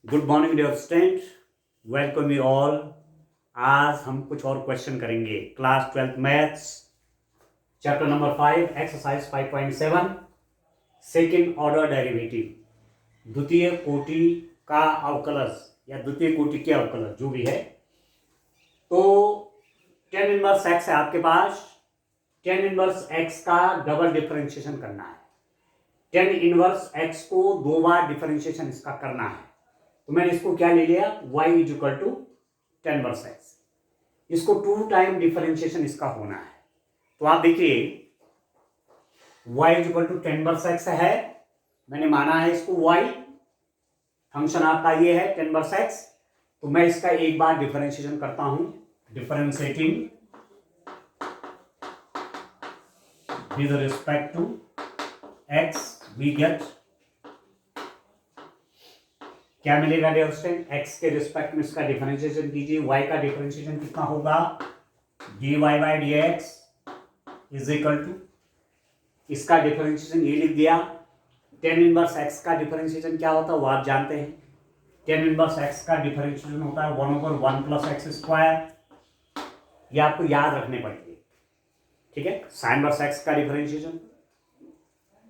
Good morning dear student, welcome you all. आज हम कुछ और क्वेश्चन करेंगे। Class 12 maths chapter number 5 exercise 5.7 second order derivative, द्वितीय कोटि का अवकलज या द्वितीय कोटि के अवकलज जो भी है। तो टेन इनवर्स एक्स है आपके पास। टेन इनवर्स एक्स का डबल डिफरेंशिएशन करना है। टेन इनवर्स एक्स को दो बार डिफरेंशिएशन इसका करना है। तो मैंने इसको क्या ले लिया, y is equal to tan inverse x. इसको 2 टाइम डिफरेंशिएशन इसका होना है। तो आप देखिए y is equal to tan inverse x है, मैंने माना है इसको y, फंक्शन आपका ये है टेन वर्स एक्स। तो मैं इसका एक बार डिफरेंशिएशन करता हूं, differentiating with respect to x we get क्या मिलेगा डियर स्टूडेंट, x के रिस्पेक्ट में इसका डिफरेंशिएशन कीजिए। y का डिफरेंशिएशन कितना होगा, dy by d x is equal to, इसका डिफरेंशिएशन ये लिख दिया। टेन इनवर्स x का डिफरेंशिएशन क्या होता है वो आप जानते हैं। टेन इनवर्स x का डिफरेंशिएशन होता है 1/1 प्लस एक्स स्क्वायर। ये आपको याद रखने पड़ेंगे, ठीक है। साइन इनवर्स x का डिफरेंशिएशन,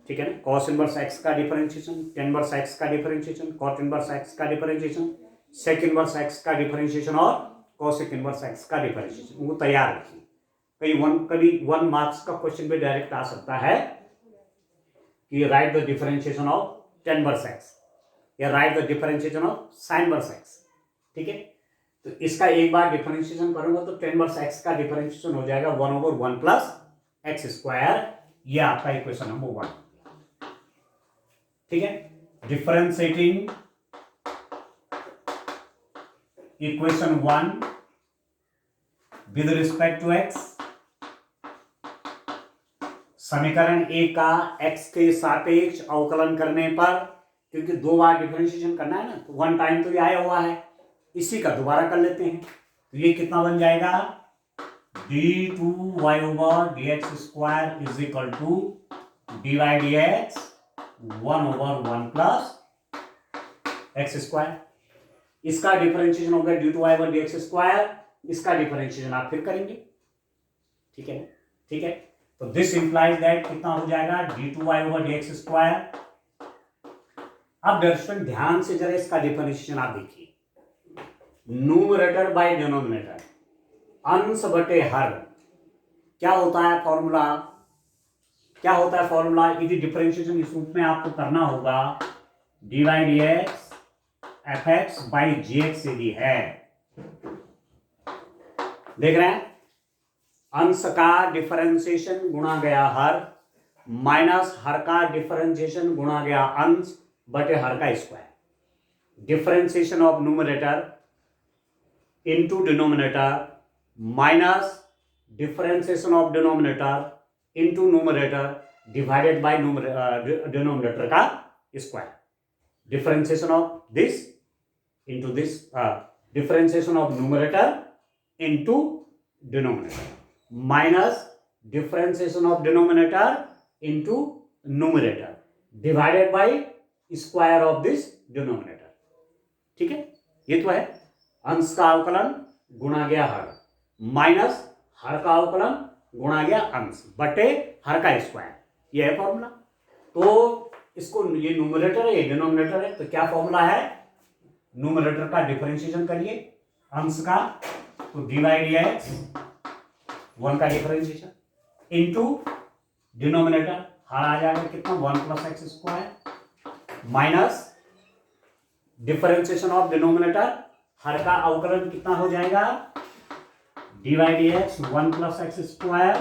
ठीक है ना। कॉस इनवर्स एक्स का डिफरेंशिएशन, टेन इनवर्स एक्स का डिफरेंशिएशन, कॉट इनवर्स एक्स का डिफरेंशिएशन, सेक इनवर्स एक्स का डिफरेंशिएशन और कॉसेक इनवर्स एक्स का डिफरेंशिएशन। उनको तैयार रखिए, कभी 1 मार्क्स का क्वेश्चन भी डायरेक्ट आ सकता है कि write the differentiation of tan inverse X या write the differentiation of sine inverse X, ठीक है। तो इसका एक बार डिफरेंशिएशन करूंगा तो टेन इनवर्स एक्स का डिफरेंशिएशन हो जाएगा 1/1 प्लस एक्स स्क्वायर। ये आपका इक्वेशन नंबर 1, ठीक है। Differentiating equation 1 with respect to x, समीकरण ए का एक्स के सापेक्ष अवकलन करने पर, क्योंकि दो बार डिफरेंशिएशन करना है ना, तो 1 टाइम तो ये आया हुआ है, इसी का दोबारा कर लेते हैं। तो ये कितना बन जाएगा, d2y over dx square is equal to dy dx 1/1 plus x square. इसका डिफरेंशिएशन हो गया d2y ओवर dx स्क्वायर, इसका डिफरेंशिएशन आप फिर करेंगे, ठीक है, ठीक है। तो दिस इंप्लाइज दैट कितना हो जाएगा, d2y ओवर dx स्क्वायर। अब दर्शक ध्यान से जरा इसका डिफरेंशिएशन आप देखिए, न्यूमरेटर बाय डिनोमिनेटर, अंश बटे हर, क्या होता है फॉर्मूला, क्या होता है फॉर्मूला। यदि डिफरेंशिएशन इस रूप में आपको करना होगा, dy dx fx by gx यदि है, देख रहे हैं, अंश का डिफरेंशिएशन गुणा गया हर माइनस हर का डिफरेंशिएशन गुणा गया अंश बटे हर का square. Differentiation of numerator into denominator minus differentiation of denominator into numerator divided by denominator का square. Differentiation of this into this, differentiation of numerator into denominator minus differentiation of denominator into numerator divided by square of this denominator, ठीक है। ये तो है अंश का अवकलन गुणा गया हर माइनस हर का अवकलन गुणा गया अंश बटे हर का स्क्वायर, ये है फॉर्मूला। तो इसको, ये न्यूमरेटर है ये डिनोमिनेटर है, तो क्या फॉर्मूला है, न्यूमरेटर का डिफरेंशिएशन करिए अंश का, तो dy dx 1 का डिफरेंशिएशन इनटू डिनोमिनेटर हर आ जाएगा कितना 1 plus x square minus differentiation of denominator हर का अवकलन कितना हो जाएगा, dy dx 1 plus x square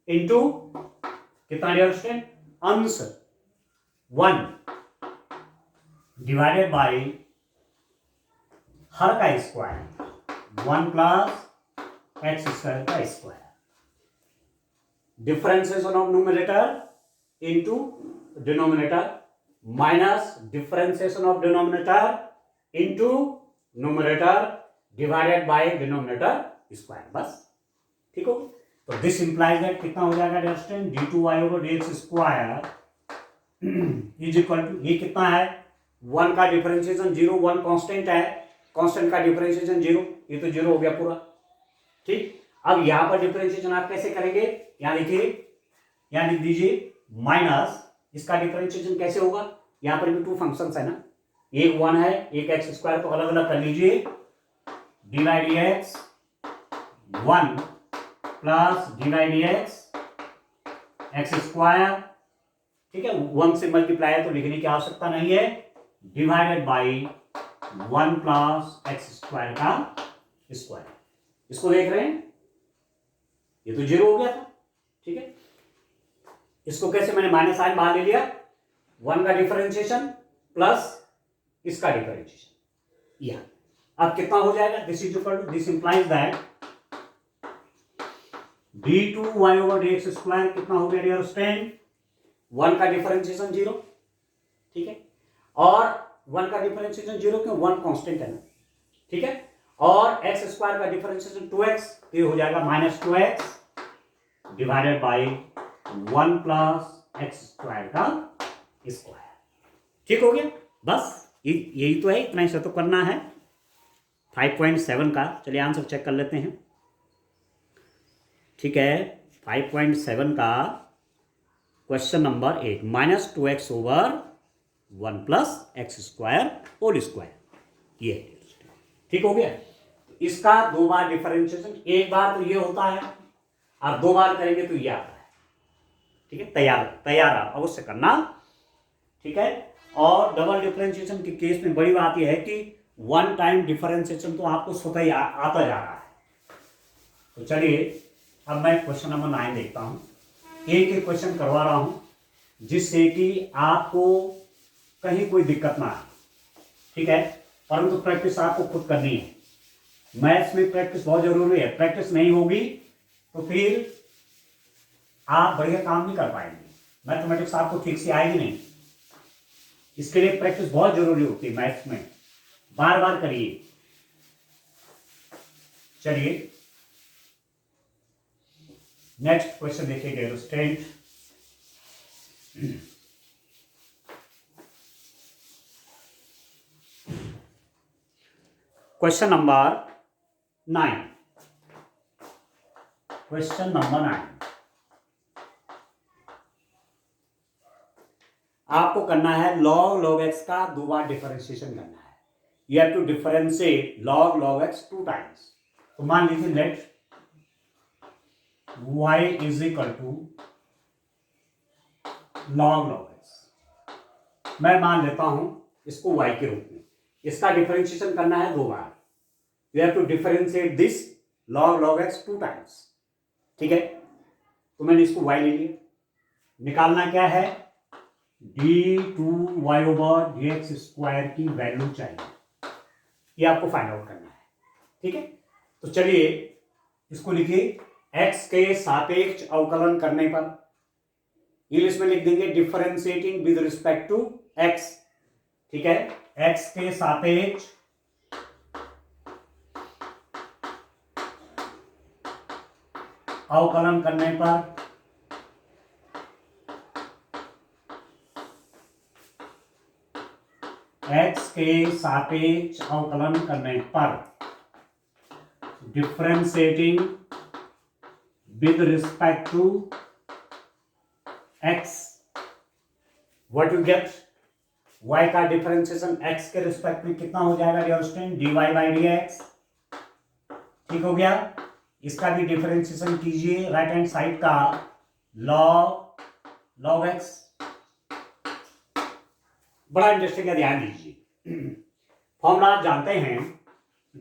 into कितना डियर स्टूडेंट, अंश 1 डिवाइडेड बाय हर का स्क्वायर 1 प्लस एक्स स्क्वायर का square. Differentiation of numerator into denominator minus differentiation of denominator into numerator divided by denominator square, बस, ठीक हो। तो दिस इंप्लाइज दैट कितना हो जाएगा dear student, d2y over dx square is equal to, ये कितना है 1 का डिफरेंशिएशन 0, 1 कांस्टेंट है, कांस्टेंट का डिफरेंशिएशन 0, ये तो 0 हो गया पूरा। ठीक, अब यहां पर डिफरेंशिएशन आप कैसे करेंगे, यहां देखिए, यहां लिख दीजिए माइनस, इसका डिफरेंशिएशन कैसे होगा, यहां पर भी 2 फंक्शंस है ना, एक 1 है एक एक्स स्क्वायर, तो अलग अलग कर लीजिए, dy dx 1 plus dy dx x square, ठीक है, 1 से मल्टीप्लाई है तो लिखने की आवश्यकता नहीं है, divided by 1 plus x square का स्क्वायर। इसको देख रहे हैं, ये तो 0 हो गया था, ठीक है, इसको कैसे मैंने माइनस साइन बाहर ले लिया, 1 का डिफरेंशिएशन प्लस इसका डिफरेंशिएशन, यह अब कितना हो जाएगा, this is equal to, this implies that d2y over dx square कितना हो गया डियर स्टूडेंट, 1 का डिफरेंशिएशन 0, ठीक है, और 1 का डिफरेंशिएशन 0 क्यों, 1 कांस्टेंट है ना, ठीक है, और एक्स स्क्वायर का डिफरेंशिएशन 2x, तो ये हो जाएगा minus 2x divided by 1 plus x square का स्क्वायर। ठीक हो गया, बस यही तो है, इतना ही तो करना है 5.7 का। चलिए आंसर चेक कर लेते हैं। ठीक है, 5.7 का question number 8, minus 2x over 1 plus x square whole square, ये ठीक हो गया। इसका 2 बार डिफरेंशिएशन, एक बार तो ये होता है और 2 बार करेंगे तो ये आता है, ठीक है, तैयार अवश्य करना, ठीक है। और डबल डिफरेंशिएशन के केस में बड़ी बात यह है कि 1 टाइम डिफरेंशिएशन तो आपको स्वतः ही आता जा रहा है। तो चलिए अब मैं क्वेश्चन नंबर 9 देखता हूं, एक एक क्वेश्चन करवा रहा हूं जिससे कि आपको कहीं कोई दिक्कत ना आए, ठीक है, परंतु प्रैक्टिस आपको खुद करनी है। मैथ्स में प्रैक्टिस बहुत जरूरी है, प्रैक्टिस नहीं होगी तो फिर आप बढ़िया काम नहीं कर पाएंगे, मैथमेटिक्स आपको ठीक से आएगी नहीं। इसके लिए प्रैक्टिस बहुत जरूरी होती है मैथ्स में, बार बार करिए। चलिए नेक्स्ट क्वेश्चन देखिए student, question number 9, question number 9 आपको करना है log x का 2 बार डिफरेंशिएशन करना है। You have to differentiate log x 2 times. तो मान लीजिए let y is equal to log x, मैं मान लेता हूं इसको y के रूप में, इसका डिफरेंशिएशन करना है 2 बार। You have to differentiate this log x 2 times, ठीक है। तो मैंने इसको y ले लिया, निकालना क्या है, d2y ओवर dx स्क्वायर की वैल्यू चाहिए, ये आपको फाइंड आउट करना है, ठीक है। तो चलिए इसको लिखिए, x के सापेक्ष अवकलन करने पर, इंग्लिश में लिख देंगे differentiating with respect to x, ठीक है, x के सापेक्ष अवकलन करने पर x के सापेक्ष अवकलन करने पर differentiating with respect to x, what you get, y का डिफरेंशिएशन x के रिस्पेक्ट में कितना हो जाएगा dear student, dy by dx, ठीक हो गया। इसका भी डिफरेंशिएशन कीजिए राइट हैंड साइड का log x, बड़ा इंटरेस्टिंग है, ध्यान दीजिए। फॉर्मूला आप जानते हैं,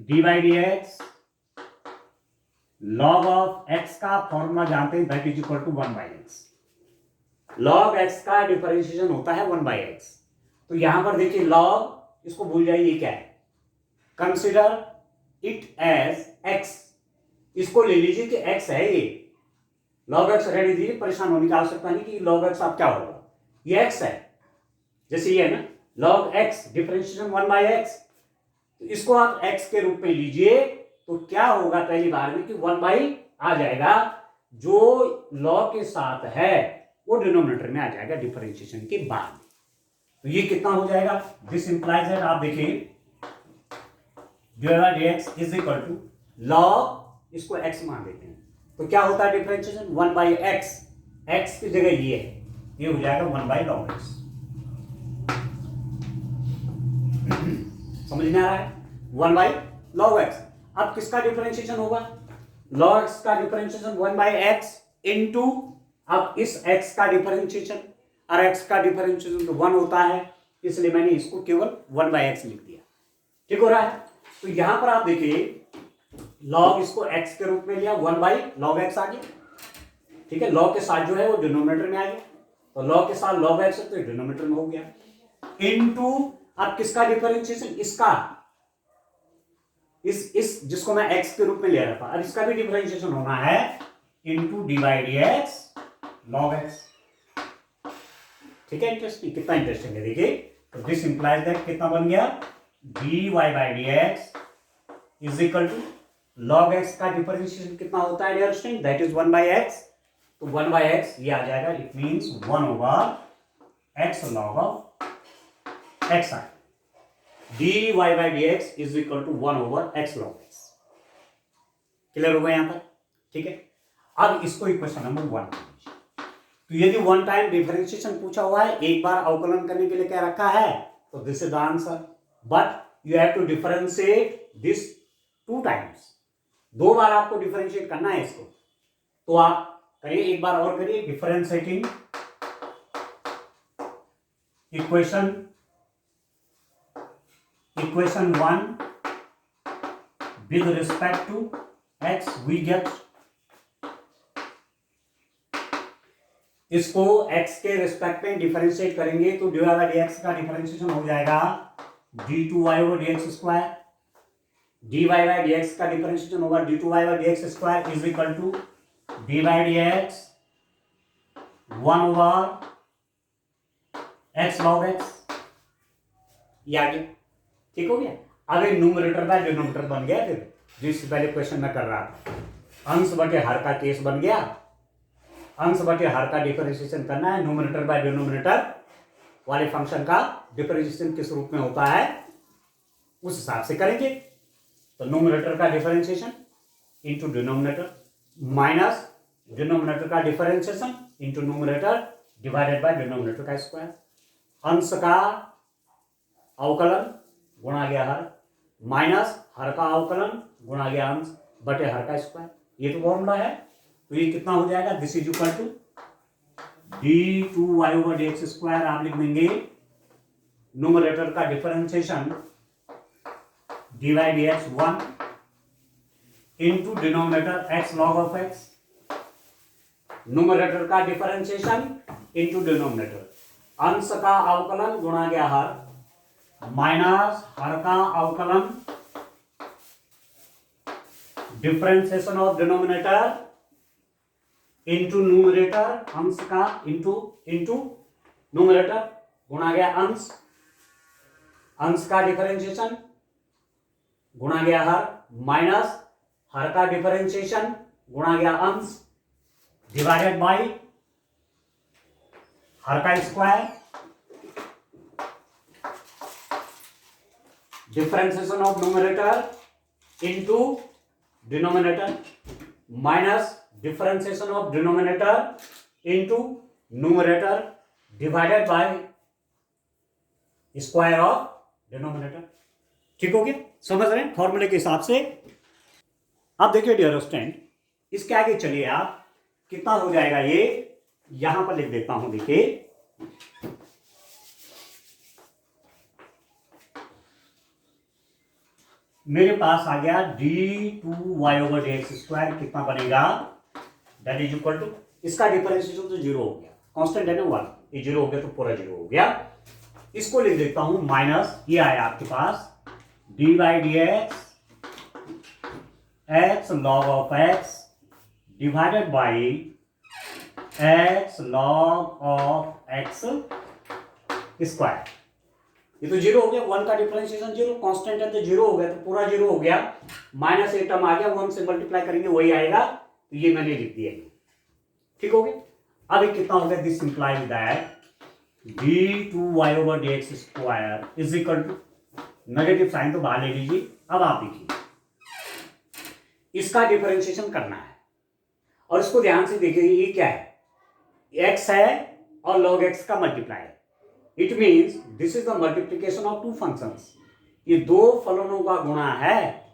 dy dx log of x का फॉर्मूला जानते हैं, that is equal to 1 by x. log x का डिफरेंशिएशन होता है 1 बाई एक्स। तो यहां पर देखिए log, इसको भूल जाइए क्या है, कंसिडर इट एज x, इसको ले लीजिए कि x है ये, log x रहने दीजिए, परेशान होने की आवश्यकता नहीं कि log x आप क्या होगा, ये x है, जैसे ये है ना log x differentiation 1 by x, तो इसको आप x के रूप में लीजिए, तो क्या होगा पहली बार में कि 1 बाई आ जाएगा, जो log के साथ है वो डिनोमिनेटर में आ जाएगा डिफरेंशिएशन के बाद। तो ये कितना हो जाएगा, दिस इंप्लाइज दैट, आप देखिए dx is equal to log, इसको x मान देते हैं, तो क्या होता है डिफरेंशिएशन, 1/x, x की जगह ये है, ये हो जाएगा 1/log x। समझ में आ रहा है, 1/log x। अब किसका डिफरेंशिएशन होगा, log x का डिफरेंशिएशन 1/x इनटू, अब इस x का डिफरेंशिएशन, और x का डिफरेंशिएशन तो 1 होता है, इसलिए मैंने इसको केवल 1/x लिख दिया। ठीक हो रहा है। तो यहां पर आप देखिए log इसको x के रूप में लिया, 1/log x आ गया। ठीक है, log के साथ जो है वो डिनोमिनेटर में आ गया, तो log के साथ log x है तो डिनोमिनेटर में हो गया, इनटू अब किसका डिफरेंशिएशन, इसका, इस जिसको मैं x के रूप में ले रहा था, अब इसका भी डिफरेंशिएशन होना है, इनटू dx log x। ठीक है, इंटरेस्टिंग, कितना इंटरेस्टिंग है देखिए। तो दिस इंप्लाइज दैट कितना बन गया, dy/dx is equal to log x का डिफरेंशिएशन कितना होता है dear student, that is 1/x, तो 1/x ये आ जाएगा, it means 1/x log of x है, dy/dx is equal to 1/x log x। Clear हो गया यहां तक। ठीक है, अब इसको इक्वेशन नंबर 1, तो यदि वन टाइम डिफरेंशिएशन पूछा हुआ है, एक बार अवकलन करने के लिए क्या रखा है, तो this is the answer, but you have to differentiate this 2 times, 2 बार आपको डिफरेंशिएट करना है इसको, तो आप करिए, एक बार और करिए, differentiating equation 1 with respect to x, we get, इसको x के रिस्पेक्ट में डिफरेंशिएट करेंगे तो dy/dx का डिफरेंशिएशन हो जाएगा d2y/dx², dy/dx का डिफरेंशिएशन होगा d2y/dx² is equal to d/dx 1/x log x, ये आ गया। ठीक हो गया। अब एक न्यूमरेटर का डिनोमिनेटर बन गया, फिर जिस पहले क्वेश्चन में कर रहा था, अंश बटे हर का केस बन गया, अंश बटे हर का डिफरेंशिएशन करना है, न्यूमरेटर बाय डिनोमिनेटर वाले फंक्शन का डिफरेंशिएशन किस रूप में होता है उस हिसाब से करेंगे। तो न्यूमरेटर का differentiation into denominator minus denominator का differentiation into numerator divided by denominator का स्क्वायर, अंश का अवकलन गुणा गया हर माइनस हर का अवकलन गुणा गया अंश बटे हर का स्क्वायर, ये तो फॉर्मूला है। तो ये कितना हो जाएगा, this is equal to d2y/dx², आप लिख देंगे न्यूमरेटर का differentiation dy/dx 1 into denominator x log of x, numerator का डिफरेंशिएशन इनटू डिनोमिनेटर, अंश का अवकलन गुणा गया हर माइनस हर का अवकलन, differentiation of denominator into numerator, अंश का इनटू न्यूमरेटर गुणा गया अंश, अंश का डिफरेंशिएशन गुणा गया हर माइनस हर का डिफरेंशिएशन गुणा गया अंश डिवाइडेड बाय हर का square, differentiation of numerator into denominator minus differentiation of denominator into numerator divided by square of denominator. ठीक हो गया, समझ रहे हैं फॉर्मूले के हिसाब से। अब देखिए डियर स्टूडेंट, इसके आगे चलिए आप, कितना हो जाएगा ये, यहां पर लिख देता हूं, देखिए मेरे पास आ गया d2y/dx², कितना बनेगा, दैट इज इक्वल टू, इसका डिफरेंशिएशन तो 0 हो गया, कांस्टेंट है ना 1, ये 0 हो गया तो पूरा 0 हो गया। इसको लिख देता हूं माइनस, ये आया आपके पास d/dx x log of x divided by x log of x square, ये तो 0 हो गया, 1 का डिफरेंशिएशन 0, कांस्टेंट है तो 0 हो गया, तो पूरा 0 हो गया, माइनस एक टर्म आ गया, 1 से मल्टीप्लाई करेंगे वही आएगा, तो ये मैंने लिख दिया। ठीक हो गया। अब ये कितना हो गया, this implies that d2y/dx² is equal to, negative sign तो बाहर ले लीजिए। अब आप देखिए इसका डिफरेंशिएशन करना है और इसको ध्यान से देखिए, ये क्या है, x है और log x का multiply. It means this is the multiplication of two functions, ये दो फलनों का गुणा है।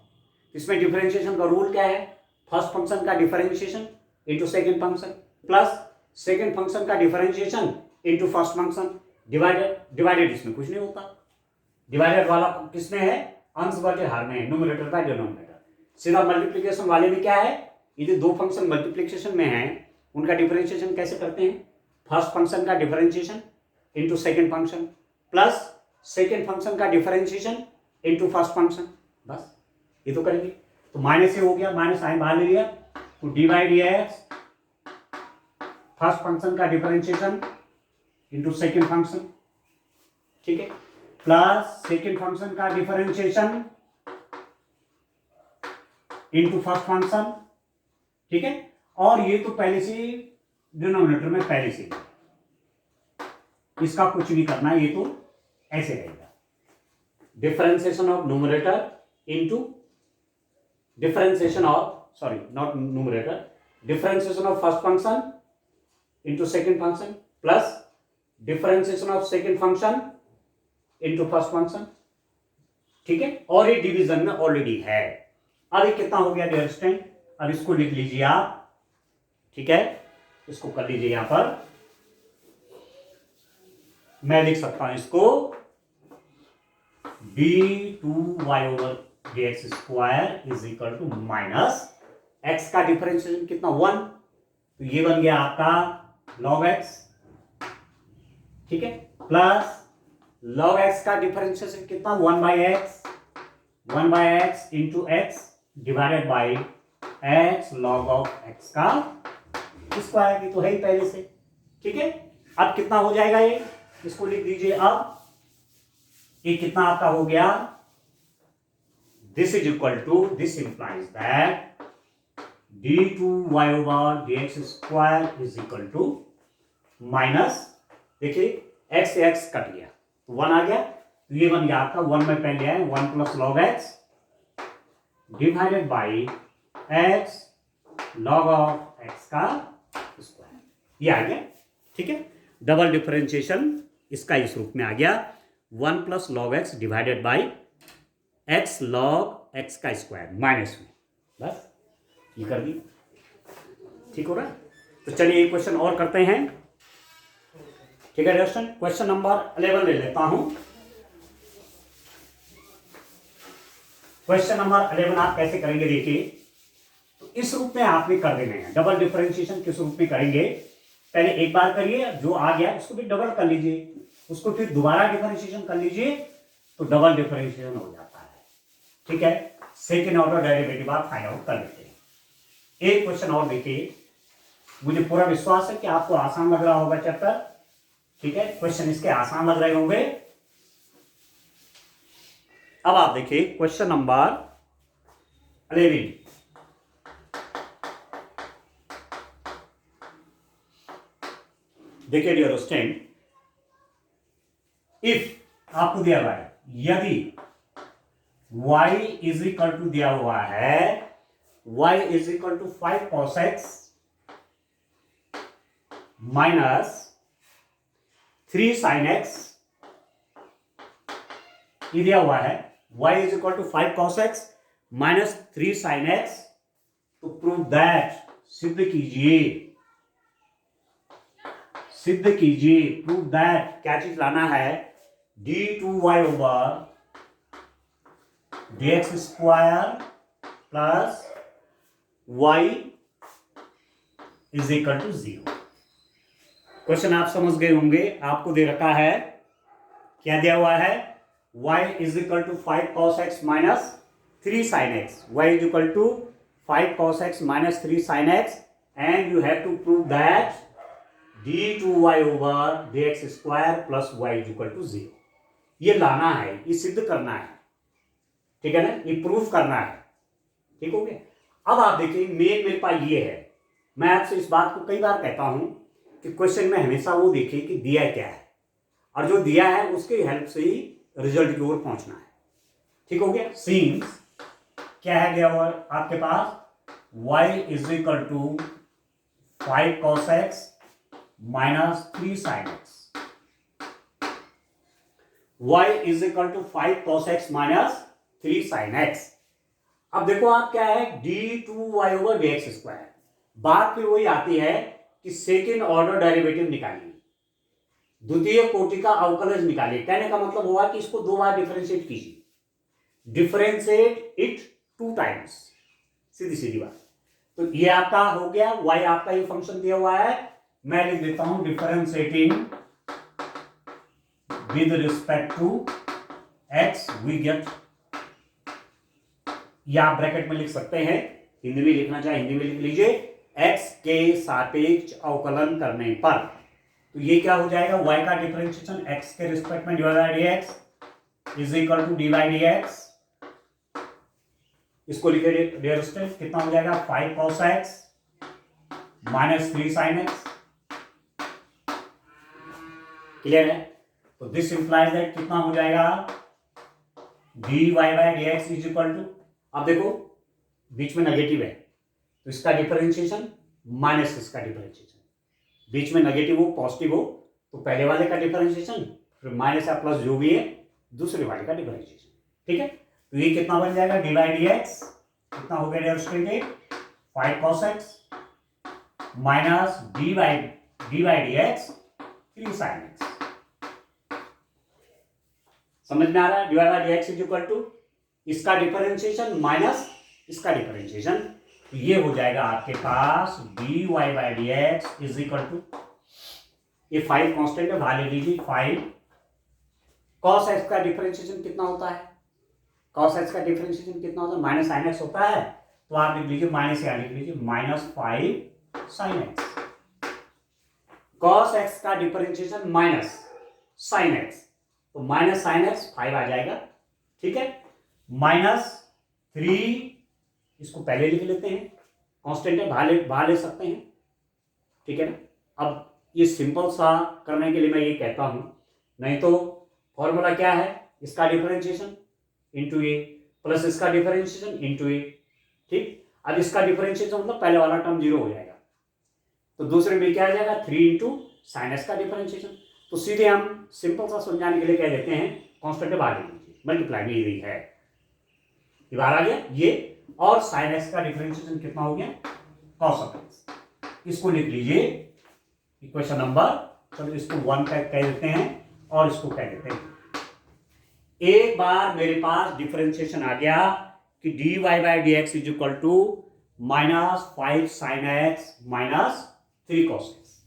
इसमें डिफरेंशिएशन का रूल क्या है, फर्स्ट फंक्शन का differentiation into second function plus second function का differentiation into first function divided इसमें कुछ नहीं होता। डिवाइडेड वाला किसमें है, अंश बटे हर में, न्यूमरेटर बाय डिनोमिनेटर। सीधा मल्टीप्लिकेशन वाले में क्या है, ये दो फंक्शन मल्टीप्लिकेशन में है, उनका डिफरेंशिएशन कैसे करते हैं, फर्स्ट फंक्शन का differentiation into second function plus second function का डिफरेंशिएशन इनटू फर्स्ट फंक्शन, बस ये तो करेंगे। तो माइनस से हो गया, माइनस साइन बाहर ले लिया, तो डिवाइड x फर्स्ट फंक्शन का डिफरेंशिएशन इनटू सेकंड फंक्शन, ठीक है, प्लस सेकंड फंक्शन का डिफरेंशिएशन इनटू फर्स्ट फंक्शन, ठीक है। और ये तो पहले से डिनोमिनेटर में पहले से, इसका कुछ नहीं करना है, ये तो ऐसे रहेगा। Differentiation of numerator into differentiation of, sorry not numerator, differentiation of first function into second function plus differentiation of second function into first function, ठीक है। और ये डिवीजन में ऑलरेडी है। अब ये कितना हो गया डियर स्टूडेंट, अब इसको लिख लीजिए आप, ठीक है, इसको कर लीजिए यहां पर, मैं लिख सकता हूं इसको d2y/dx² is equal to minus x का डिफरेंशिएशन कितना 1, तो ये बन गया आपका log x, ठीक है, प्लस log x का डिफरेंशिएशन कितना 1/x into x divided by x log of x का स्क्वायर, ये तो है ही पहले से, ठीक है। अब कितना हो जाएगा ये, इसको लिख दीजिए। अब ये कितना आपका हो गया, this is equal to, this implies that d2y/dx² is equal to minus, देखिए x से x कट गया तो 1 आ गया, तो ये बन गया आपका 1 में पहले है 1 plus log x divided by x log of x का स्क्वायर, ये आ गया, ठीक है। डबल डिफरेंशिएशन इसका इस रूप में आ गया 1 plus log x divided by x log x का स्क्वायर माइनस में, बस ये कर दी, ठीक हो रहा है। तो चलिए एक क्वेश्चन और करते हैं, ठीक है दोस्तों। क्वेश्चन नंबर 11 ले लेता हूं। क्वेश्चन नंबर 11 आप कैसे करेंगे, देखिए, तो इस रूप में आपने कर देने हैं। डबल डिफरेंशिएशन किस रूप में करेंगे, पहले एक बार करिए, जो आ गया उसको भी डबल कर लीजिए, उसको फिर दोबारा डिफरेंशिएशन कर लीजिए, तो डबल डिफरेंशिएशन हो जाता है, ठीक है। सेकेंड ऑर्डर डेरिवेटिव आप फाइंड आउट कर लेते हैं। एक क्वेश्चन और देखिए, मुझे पूरा विश्वास है कि आपको आसान लग रहा होगा चैप्टर, ठीक है, क्वेश्चन इसके आसान लग रहे होंगे। अब आप देखिए क्वेश्चन नंबर 11, देखिए डियर स्टूडेंट, इफ आपको दिया हुआ है, यदि y इज इक्वल टू दिया हुआ है, y is equal to 5 cos x minus 3 sin x, ये दिया हुआ है y is equal to 5 cos x minus 3 sin x, तो प्रूव दैट, सिद्ध कीजिए, सिद्ध कीजिए, प्रूव दैट, क्या चीज लाना है, d2y/dx² plus y is equal to 0। Question आप समझ गए होंगे, आपको दे रखा है, क्या दिया हुआ है, y is equal to 5 cos x minus 3 sin x, y is equal to 5 cos x minus 3 sin x, and you have to prove that d2y/dx² plus y is equal to 0। ये लाना है, ये सिद्ध करना है, ठीक है ना, ये प्रूफ करना है, ठीक हो गया। अब आप देखिए मेरे पास ये है, मैं आपसे इस बात को कई बार कहता हूं कि क्वेश्चन में हमेशा वो देखिए कि दिया क्या है, और जो दिया है उसकी हेल्प से ही रिजल्ट की ओर पहुंचना है। ठीक हो गया। सीन्स क्या है गया हुआ आपके पास, y is equal to 5 cos x minus 3 sin x। y is equal to 5 cos x minus 3 sin x। अब देखो आप क्या है, d2y ओवर dx स्क्वायर। बात फिर वही आती है कि सेकेंड ऑर्डर डेरिवेटिव निकालिए, द्वितीय कोटि का अवकलज निकालिए। कहने का मतलब हुआ कि इसको 2 बार डिफरेंशिएट कीजिए, डिफरेंशिएट इट 2 टाइम्स, सीधी सीधी बात। तो ये आपका हो गया, y आपका ये फंक्शन दिया हुआ है, मैं लिख देता हूं differentiating with respect to x we get, या आप ब्रैकेट में लिख सकते हैं, हिंदी में लिखना चाहे हिंदी में लिख लीजिए, x के सापेक्ष अवकलन करने पर। तो ये क्या हो जाएगा, y का डिफरेंशिएशन x के रिस्पेक्ट में divide by dx is equal to d by d x. इसको लिखे डियर स्टूडेंट, कितना हो जाएगा 5 cos x minus 3 sin x। Clear है। तो दिस इंप्लाइज दैट कितना हो जाएगा dy by d x is equal to, अब देखो बीच में नेगेटिव है तो इसका डिफरेंशिएशन माइनस इसका डिफरेंशिएशन, बीच में नेगेटिव हो पॉजिटिव हो तो पहले वाले का डिफरेंशिएशन, फिर माइनस या प्लस जो भी है दूसरे वाले का डिफरेंशिएशन। ठीक है। तो ये कितना बन जाएगा डी बाई डी एक्स, कितना हो गया student 5 cos x minus d by d x 3 sin x। समझ में आ रहा है, d by d x is equal to इसका डिफरेंशिएशन माइनस इसका डिफरेंशिएशन, तो ये हो जाएगा आपके पास dy by d x is equal to, ये 5 कांस्टेंट है, बाहर ले लीजिए 5 cos x का डिफरेंशिएशन कितना होता है, cos x का डिफरेंशिएशन कितना होता है माइनस sin x होता है, तो आप लिख लीजिए माइनस, या लिख लीजिए minus 5 sin x। cos x का डिफरेंशिएशन माइनस sin x, तो माइनस sin x 5 आ जाएगा। ठीक है। माइनस 3, इसको पहले लिख लेते हैं, कांस्टेंट है बाहर ले सकते हैं। ठीक है ना। अब ये सिंपल सा करने के लिए मैं ये कहता हूं, नहीं तो फॉर्मूला क्या है, इसका डिफरेंशिएशन इंटू ए प्लस इसका डिफरेंशिएशन इंटू ए। ठीक। अब इसका डिफरेंशिएशन मतलब पहले वाला टर्म 0 हो जाएगा, तो दूसरे में क्या आ जाएगा 3 इंटू साइन एक्स का डिफरेंशिएशन। तो सीधे हम सिंपल सा समझाने के लिए कह देते हैं कांस्टेंट बाहर ले लीजिए, मल्टीप्लाई में यही है, ये बाहर आ गया ये, और साइन एक्स का डिफरेंशिएशन कितना हो गया कॉस ऑफ एक्स। इसको लिख लीजिए इक्वेशन नंबर, चलो इसको 1 कह देते हैं और इसको कह देते हैं। एक बार मेरे पास डिफरेंशिएशन आ गया कि dy by d x is equal to minus 5 sin x minus 3 cos x।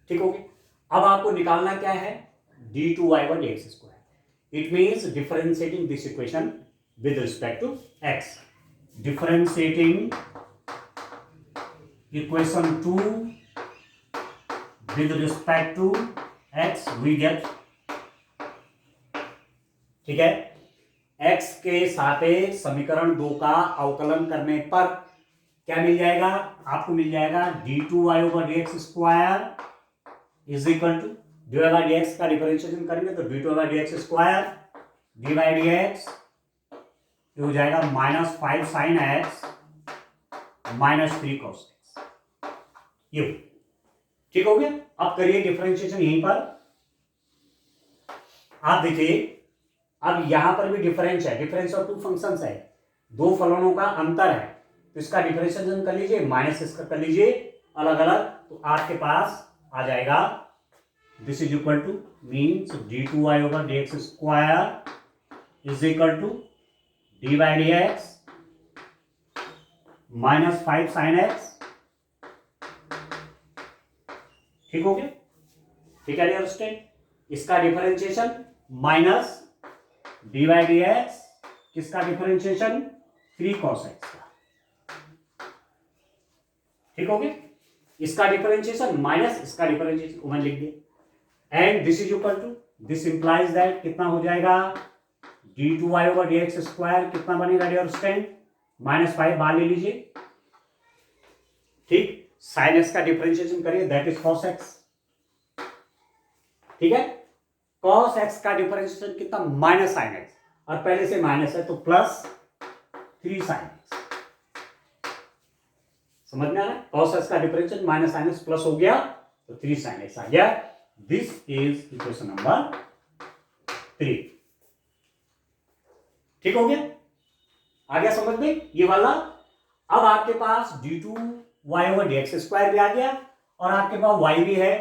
ठीक हो गया। अब आपको निकालना क्या है d2y by d x square. It means differentiating this equation with respect to x, differentiating equation 2 with respect to x we get, ठीक है, x के सापेक्ष समीकरण 2 का अवकलन करने पर क्या मिल जाएगा आपको, मिल जाएगा d2y over dx square is equal to dy by d x का डिफरेंशिएशन करेंगे तो d2 by d x square d by d x हो जाएगा minus 5 sin x minus 3 cos x। ये ठीक हो गया। अब करिए डिफरेंशिएशन यहीं पर, आप देखिए अब यहां पर भी डिफरेंस है, डिफरेंस ऑफ 2 फंक्शंस है, 2 फलनों का अंतर है, तो इसका डिफरेंशिएशन कर लीजिए माइनस इसका कर लीजिए अलग अलग, तो आपके पास आ जाएगा this is equal to means d2y over dx square is equal to d by d x minus 5 sin x। ठीक हो गया। ठीक है डियर स्टूडेंट, इसका differentiation minus d by d x, किसका डिफरेंशिएशन 3 cos x का। ठीक हो गया। इसका डिफरेंशिएशन माइनस इसका डिफरेंशिएशन मैंने लिख दिया, and this is equal to, this implies that कितना हो जाएगा d2y ओवर dx स्क्वायर, कितना बनेगा डियर स्टूडेंट माइनस 5 बाहर ले लीजिए। ठीक। sin x का डिफरेंशिएशन करिए दैट इज cos x। ठीक है। cos x का डिफरेंशिएशन कितना, माइनस साइन एक्स, और पहले से माइनस है तो प्लस 3 साइन एक्स। समझ में आ रहा है? cos x का differentiation minus sine x plus हो गया तो 3 साइन एक्स आ गया। This is equation number 3। ठीक हो गया? आ गया समझ में ये वाला? अब आपके पास d2y/dx² भी आ गया और आपके पास y भी है,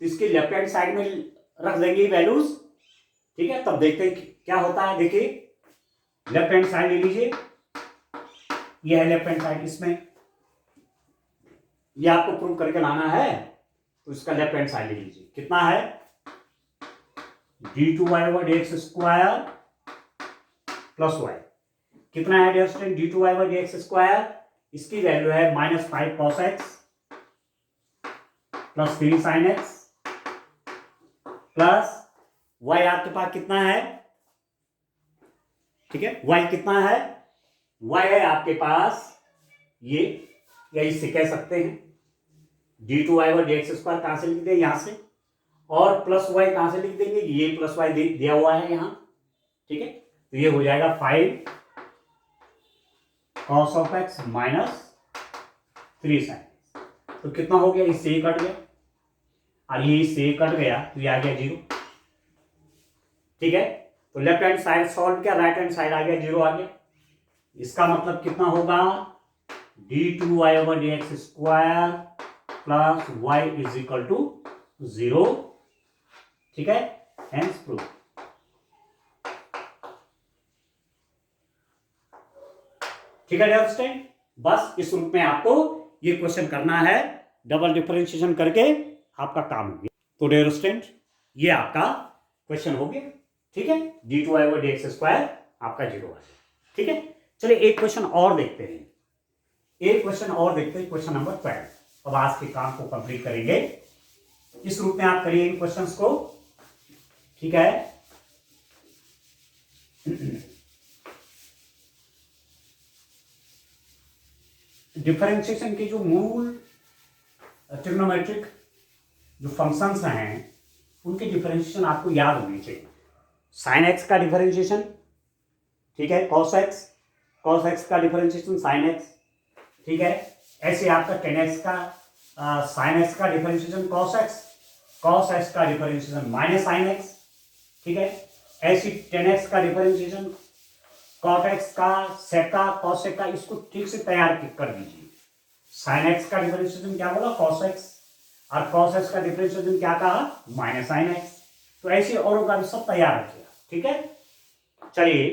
तो इसके लेफ्ट हैंड साइड में रख देंगे वैल्यूज। ठीक है, तब देखते हैं क्या होता है। देखिए लेफ्ट हैंड साइड ले लीजिए, ये है लेफ्ट हैंड साइड, इसमें ये आपको प्रूव करके लाना है तो इसका लेफ्ट हैंड साइड ले लीजिए। कितना है, d2y/dx² प्लस y, कितना है डियर स्टूडेंट, d2y/dx², इसकी वैल्यू है -5 cos x plus 3 sin x plus y आपके पास कितना है, ठीक है, y कितना है, y है आपके पास ये, या इससे कह सकते हैं d2y/dx² कहां से लिख देंगे, यहां से, और प्लस y कहां से लिख देंगे, ये प्लस y दिया हुआ है यहां। ठीक है, तो ये हो जाएगा 5 cos of x minus 3 sin x। तो कितना हो गया, इससे ही कट गया और ये इससे ही कट गया तो ये आ गया 0। ठीक है, तो लेफ्ट हैंड साइड सॉल्व किया, राइट हैंड साइड आ गया 0 आ गया। इसका मतलब कितना होगा, d2y/dx² plus y is equal to 0। ठीक है, हेंस प्रूफ। ठीक है डियर स्टूडेंट, बस इस रूप में आपको ये क्वेश्चन करना है, डबल डिफरेंशिएशन करके आपका काम हो गया। तो डियर स्टूडेंट ये आपका क्वेश्चन हो गया। ठीक है, d2y/dx² आपका 0 आ गया। ठीक है, चलिए एक क्वेश्चन और देखते हैं, एक क्वेश्चन और देखते हैं, क्वेश्चन नंबर 12। अब आज के काम को कंप्लीट करेंगे, इस रूप में आप करिए इन क्वेश्चंस को। ठीक है, डिफरेंशिएशन के जो मूल ट्रिग्नोमेट्रिक जो फंक्शंस हैं उनके डिफरेंशिएशन आपको याद होनी चाहिए। साइन एक्स का डिफरेंशिएशन, ठीक है, कॉस एक्स का डिफरेंशिएशन साइन एक्स। ठीक है, ऐसे आपका टेन एक्स का साइन एक्स का डिफरेंशिएशन कॉस एक्स का डिफरेंशिएशन माइनस साइन एक्स। ठीक है, ऐसी टेन एक्स का डिफरेंशिएशन कॉट एक्स का सेक का कॉस सेक का, इसको ठीक से तैयार कर दीजिए। साइन एक्स का डिफरेंशिएशन क्या बोला, कॉस एक्स, और कॉस एक्स का डिफरेंशिएशन क्या कहा, माइनस साइन एक्स। तो ऐसे औरों का भी सब तैयार रखिएगा। ठीक है, चलिए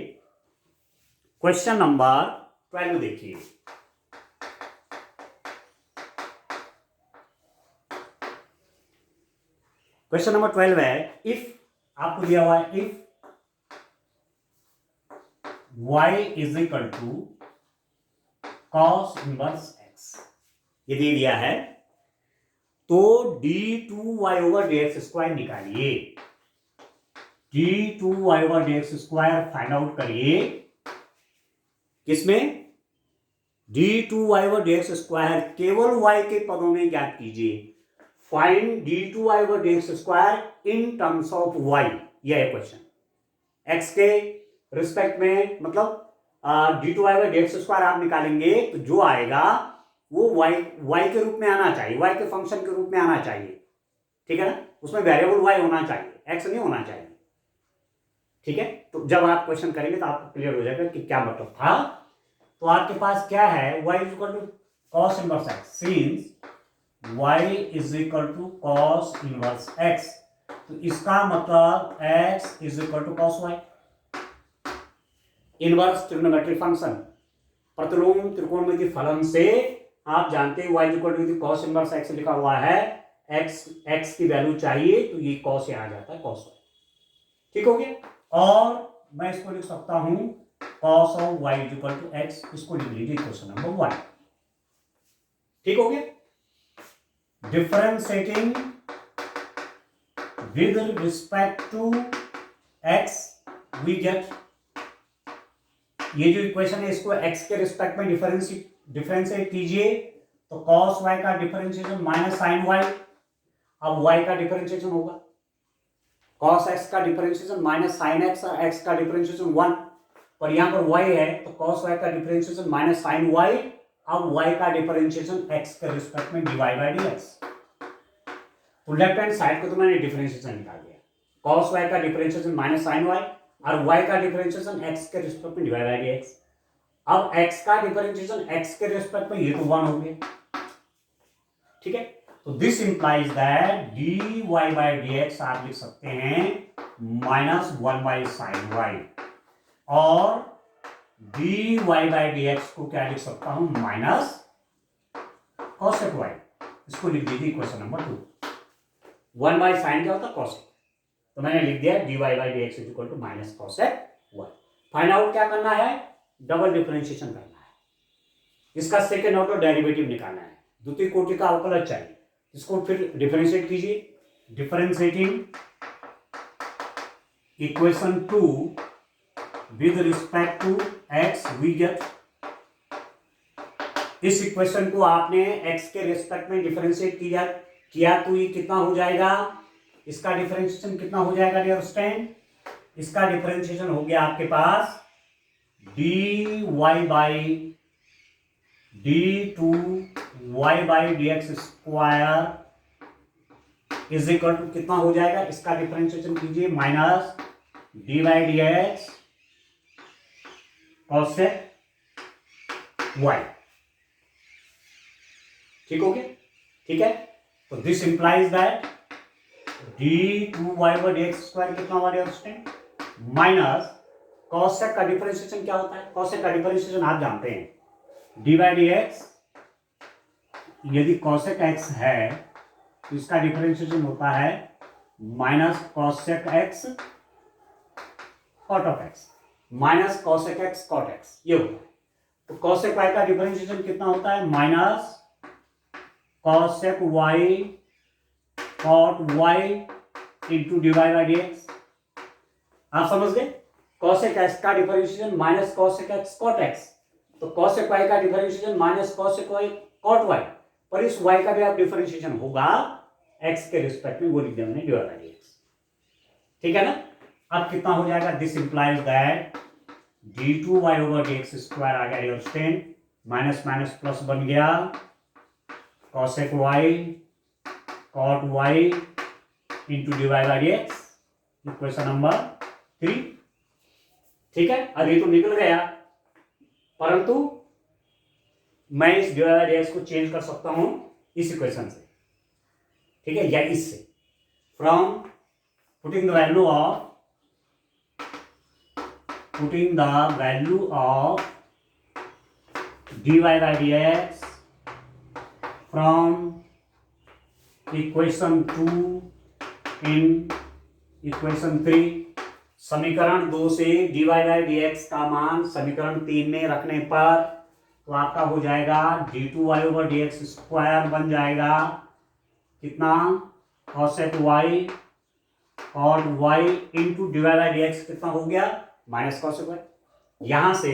क्वेश्चन नंबर 12 देखिए। क्वेश्चन नंबर 12 है, इफ आपको दिया हुआ है, if y is equal to cos inverse x, ये दे दिया है, तो d2y/dx² निकालिए। d2y/dx² फाइंड आउट करिए, किसमें, d2y/dx² केवल y के पदों में ज्ञात कीजिए। Find d2y/dx² in terms of y, यह है क्वेश्चन। x के रिस्पेक्ट में, मतलब d2y/dx² आप निकालेंगे तो जो आएगा वो y के रूप में आना चाहिए, y के फंक्शन के रूप में आना चाहिए। ठीक है ना, उसमें वेरिएबल y होना चाहिए, x नहीं होना चाहिए। ठीक है, तो जब आप क्वेश्चन करेंगे तो आपको क्लियर हो जाएगा कि क्या मतलब था। तो आपके पास क्या है, y is equal to cos inverse x, since y is equal to cos inverse x, तो इसका मतलब x is equal to cos y। Inverse trigonometric function, प्रतिलोम त्रिकोणमिति फलन से आप जानते हैं y equal to cos inverse x लिखा हुआ है, x की वैल्यू चाहिए तो ये कॉस आ जाता है, कॉस y। ठीक हो गया, और मैं इसको लिख सकता हूं cos of y equal to x, इसको लिख लीजिए क्वेश्चन नंबर 1। ठीक हो गया, differentiating with respect to x we get, ये जो इक्वेशन है इसको x के रिस्पेक्ट में डिफरेंशिएट कीजिए, तो cos y का डिफरेंशिएशन माइनस साइन y, अब y का डिफरेंशिएशन होगा, cos x का differentiation minus sine x, x का डिफरेंशिएशन 1, पर यहाँ पर y है तो cos y का डिफरेंशिएशन माइनस साइन y, अब y का डिफरेंशिएशन x के रिस्पेक्ट में dy बाई dx। तो लेफ्ट हैंड साइड को तो मैंने डिफरेंशिएशन निकाल दिया, cos y का डिफरेंशिएशन माइनस साइन y और y का डिफरेंशिएशन x के रिस्पेक्ट में dy बाई dx। अब x का डिफरेंशिएशन x के रिस्पेक्ट में ये तो 1 हो गया, ठीक है। तो this implies that dy by dx आप लिख सकते हैं माइनस 1 बाई साइन y, और dy बाई dx को क्या लिख सकता हूं, माइनस cosec y। इसको लिख दीजिए इक्वेशन नंबर 2। 1 बाई साइन क्या होता है, cosec, तो मैंने लिख दिया dy by dx is equal to minus cosec y। Find out क्या करना है, डबल डिफरेंशिएशन करना है, इसका सेकेंड ऑर्डर डेरिवेटिव निकालना है, द्वितीय कोटि का अवकलज चाहिए, इसको फिर डिफरेंशिएट कीजिए। Differentiating equation 2 with respect to x we get, इस इक्वेशन को आपने x के रिस्पेक्ट में डिफरेंशिएट किया तो ये कितना हो जाएगा, इसका डिफरेंशिएशन कितना हो जाएगा डियर स्टूडेंट, इसका डिफरेंशिएशन हो गया आपके पास dy by d2y by dx square is equal to कितना हो जाएगा, इसका डिफरेंशिएशन कीजिए minus d by d x cosec y। ठीक हो गया, ठीक है। तो this implies that d2y by dx square कितना हुआ डियर स्टूडेंट, माइनस cosec का डिफरेंशिएशन क्या होता है, cosec का डिफरेंशिएशन आप जानते हैं डी बाई डी एक्स, यदि cosec x है तो इसका डिफरेंशिएशन होता है minus cosec x cot of x, minus cosec x cot x, ये होता है। तो cosec y का डिफरेंशिएशन कितना होता है, minus cosec y cot y into d y by d x. आप समझ गए, cosec x का differentiation minus cosec x cot x, तो cosec y का differentiation minus cosec y cot y, पर इस y का भी आप डिफरेंशिएशन होगा x के रिस्पेक्ट में, वो लिख दिया मैंने d y by d x, ठीक है ना। अब कितना हो जाएगा, this implies that d2y over dx square आ गया dear student, minus minus plus बन गया cosec y cot y into d y by d x, equation number 3, ठीक है। अब ये तो निकल गया, परंतु मैं इस d y by d x को चेंज कर सकता हूं इस इक्वेशन से, ठीक है, या इससे, from putting the value of dy by dx from equation 2 in equation 3, समीकरण 2 से dy by dx का मान समीकरण 3 में रखने पर तो आपका हो जाएगा d2y ओवर dx स्क्वायर बन जाएगा कितना, cosec y cot y into dy by dx कितना हो गया, माइनस cosec y। यहां से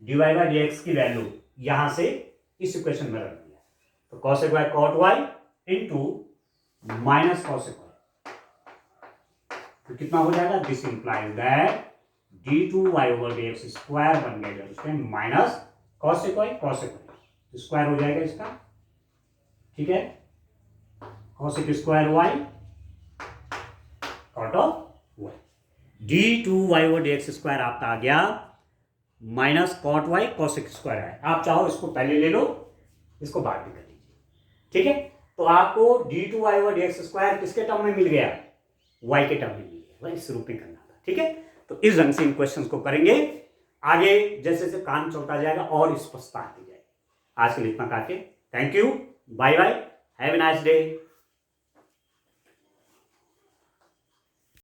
dy बाई dx की वैल्यू यहां से इस इक्वेशन में रख दिया, तो cosec y cot y into minus cosec y, तो कितना हो जाएगा, this implies that d2y over dx square बन गया उसमें माइनस cosec y स्क्वायर हो जाएगा इसका, ठीक है, cosec square y cot of y, d2y over dx square आपका आ गया minus cot y cosec square है। आप चाहो इसको पहले ले लो, इसको बाद में कर लीजिए, ठीक है। तो आपको d2y ओवर dx स्क्वायर किसके टर्म में मिल गया, y के टर्म में मिल गया, इस रूप में करना था, ठीक है। तो इस ढंग से इन क्वेश्चंस को करेंगे, आगे जैसे जैसे काम चलता जाएगा और स्पष्टता आती जाएगी। आज के लिए इतना काफी, thank you, bye bye, have a nice day.